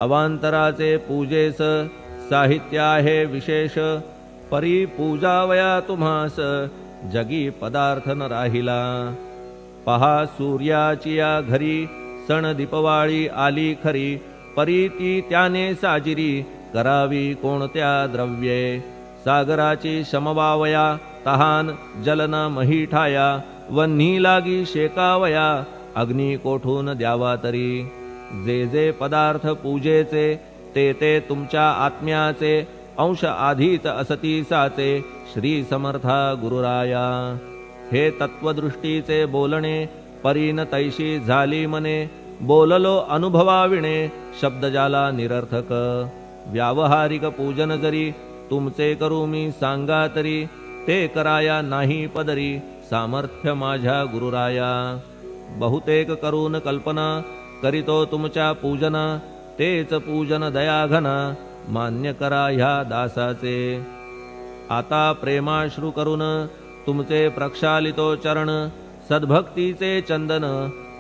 अवांतराचे पूजेस साहित्य आहे विशेष, परी पूजावया तुम्हास जगी पदार्थ न राहिला। पहा सूर्याची या घरी सण दीपवाळी आली खरी, परी ती त्याने साजिरी करावी कोणत्या द्रव्ये। सागराची शमवावया तहान जलन मही ठाया, वन्ही लागी शेकावया अग्नी कोठून द्यावा तरी। जे जे पदार्थ पूजेचे ते ते तुमच्या आत्म्याचे, अंश आधीच असती साचे श्री समर्था गुरुराया। हे तत्वदृष्टीचे बोलणे परीन तैशी झाली मने, बोललो अनुभवाविणे शब्द जाला निरर्थक। व्यावहारिक पूजन जरी तुमचे करू मी सांगा तरी, ते कराया नाही पदरी सामर्थ्य माझ्या गुरुराया। बहुतेक करून कल्पना करीतो तुमच्या पूजना, तेच पूजन दयाघन मान्य करा ह्या दासाचे। आता प्रेमाश्रू करून तुमचे प्रक्षालितो चरण, सद्भक्तीचे चंदन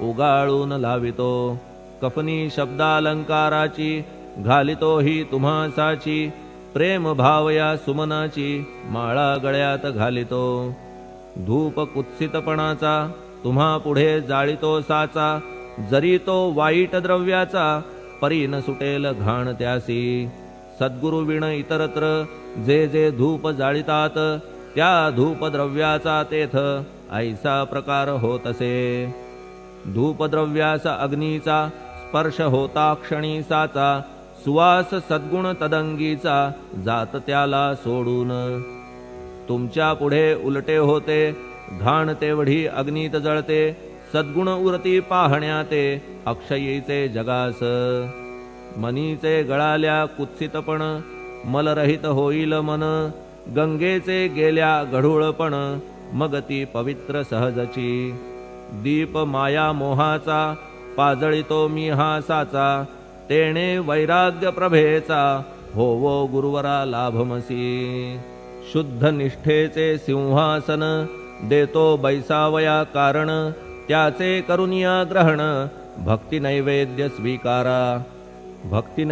उगाळून लावितो। कफनी शब्दालंकाराची घालितो ही तुम्हासाची, प्रेम भावया सुमनाची माळा गळ्यात घालितो। धूप कुत्सितपणाचा तुम्हा पुढे जाळितो साचा, जरी तो वाईट द्रव्याचा परी न सुटेल घाण त्यासी। सद्गुरु विण इतरत्र जे जे धूप जाळितात, त्या धूप द्रव्याचा तेथ ऐसा प्रकार होतसे। धूप द्रव्यास अग्नीचा स्पर्श होता क्षणी साचा, सुवास सद्गुण तदंगीचा जात त्याला सोडून। तुमच्या पुढे उलटे होते घाण तेवढी अग्नीत जळते, सद्गुण उरती पाहण्याते अक्षयीचे जगास। मनीचे गळाल्या कुत्सितपण मलरहित होईल मन, गंगेचे गेल्या गढूळपण मग ती पवित्र सहजची। दीप माया मोहाचा पाजळितो मी हा साचा, तेणे वैराग्य प्रभेचा होवो गुरुवरा लाभमसी। शुद्ध निष्ठेचे सिंहासन देतो बैसावया कारण, त्याचे करुनिया ग्रहण भक्ती नैवेद्य स्वीकारा। भक्ती